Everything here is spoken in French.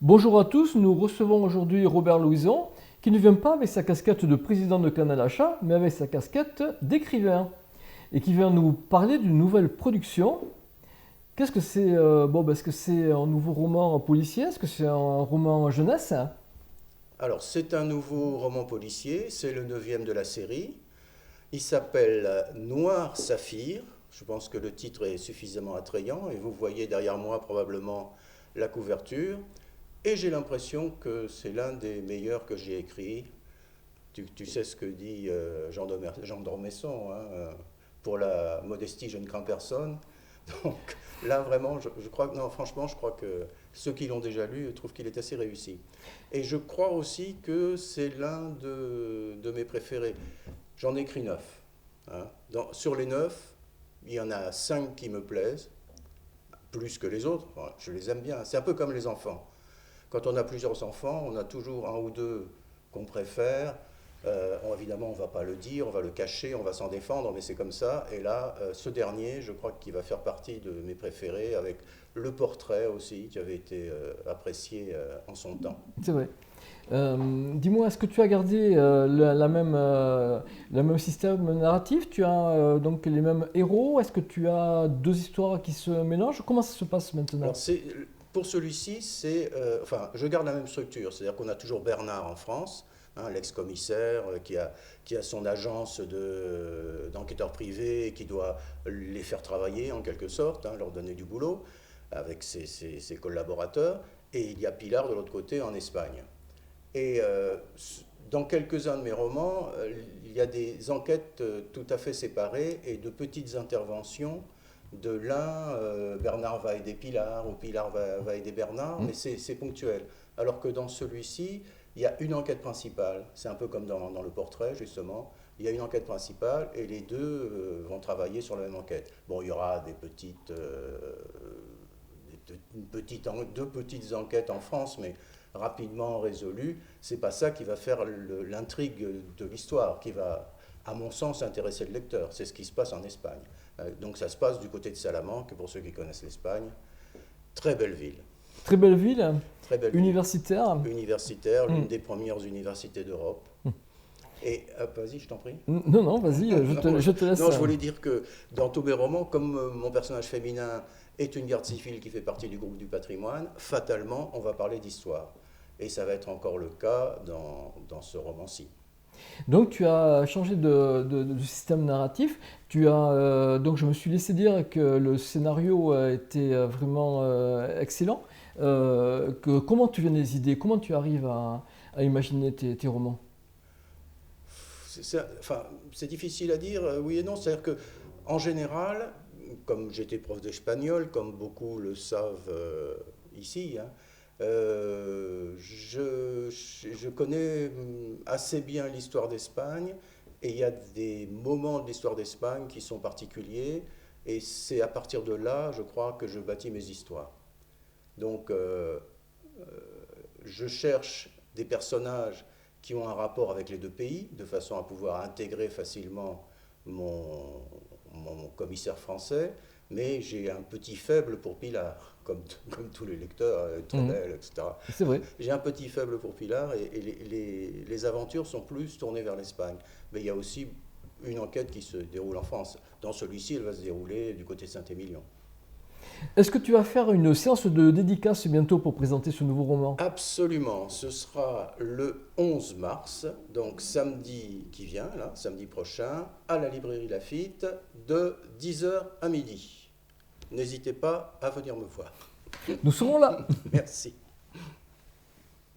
Bonjour à tous, nous recevons aujourd'hui Robert Louison qui ne vient pas avec sa casquette de président de Canal Achat, mais avec sa casquette d'écrivain et qui vient nous parler d'une nouvelle production. Qu'est-ce que c'est est-ce que c'est un nouveau roman policier? Est-ce que c'est un roman jeunesse? Alors, c'est un nouveau roman policier, c'est le neuvième de la série. Il s'appelle Noir Saphir. Je pense que le titre est suffisamment attrayant et vous voyez derrière moi probablement la couverture. Et j'ai l'impression que c'est l'un des meilleurs que j'ai écrit. Tu sais ce que dit Jean d'Ormesson, hein, pour la modestie, je ne crains personne. Donc là, vraiment, je crois que, non, franchement, je crois que ceux qui l'ont déjà lu trouvent qu'il est assez réussi. Et je crois aussi que c'est l'un de mes préférés. J'en ai écrit 9. Hein. Sur les 9, il y en a 5 qui me plaisent, plus que les autres. Enfin, je les aime bien. C'est un peu comme les enfants. Quand on a plusieurs enfants, on a toujours un ou deux qu'on préfère. Évidemment, on ne va pas le dire, on va le cacher, on va s'en défendre, mais c'est comme ça. Et là, ce dernier, je crois qu'il va faire partie de mes préférés, avec le portrait aussi, qui avait été apprécié en son temps. C'est vrai. Dis-moi, est-ce que tu as gardé le même système narratif? Tu as donc les mêmes héros? Est-ce que tu as deux histoires qui se mélangent? Comment ça se passe maintenant? Alors, pour celui-ci, je garde la même structure, c'est-à-dire qu'on a toujours Bernard en France, hein, l'ex-commissaire qui a son agence d'enquêteurs privés et qui doit les faire travailler en quelque sorte, hein, leur donner du boulot avec ses collaborateurs. Et il y a Pilar de l'autre côté en Espagne. Et dans quelques-uns de mes romans, il y a des enquêtes tout à fait séparées et de petites interventions. De l'un, Bernard va aider Pilar, ou Pilar va aider Bernard, mais c'est ponctuel. Alors que dans celui-ci, il y a une enquête principale. C'est un peu comme dans le portrait, justement. Il y a une enquête principale et les deux vont travailler sur la même enquête. Bon, il y aura deux petites enquêtes en France, mais rapidement résolues. C'est pas ça qui va faire l'intrigue de l'histoire, qui va, à mon sens, intéresser le lecteur. C'est ce qui se passe en Espagne. Donc ça se passe du côté de Salamanque, pour ceux qui connaissent l'Espagne. Très belle ville. Très belle ville, Très belle ville. universitaire. Universitaire, l'une des premières universités d'Europe. Et vas-y, je t'en prie. Non, non, vas-y, je te laisse. Non, je voulais dire que dans tous mes romans, comme mon personnage féminin est une garde civile qui fait partie du groupe du patrimoine, fatalement, on va parler d'histoire. Et ça va être encore le cas dans ce roman-ci. Donc tu as changé de système narratif. Donc je me suis laissé dire que le scénario était vraiment excellent. Comment tu viens des idées? Comment tu arrives à imaginer tes romans? C'est difficile à dire, oui et non. C'est-à-dire que, en général, comme j'étais prof d'espagnol, comme beaucoup le savent ici, hein, je connais assez bien l'histoire d'Espagne et il y a des moments de l'histoire d'Espagne qui sont particuliers et c'est à partir de là, je crois, que je bâtis mes histoires. Donc, je cherche des personnages qui ont un rapport avec les deux pays, de façon à pouvoir intégrer facilement mon, mon commissaire français, mais j'ai un petit faible pour Pilar, comme tous les lecteurs, très Mhm. belle, etc. C'est vrai. J'ai un petit faible pour Pilar et les aventures sont plus tournées vers l'Espagne. Mais il y a aussi une enquête qui se déroule en France. Dans celui-ci, elle va se dérouler du côté de Saint-Émilion. Est-ce que tu vas faire une séance de dédicace bientôt pour présenter ce nouveau roman? Absolument, ce sera le 11 mars, donc samedi qui vient, là, samedi prochain, à la librairie Laffitte, de 10 heures à midi. N'hésitez pas à venir me voir. Nous serons là. Merci.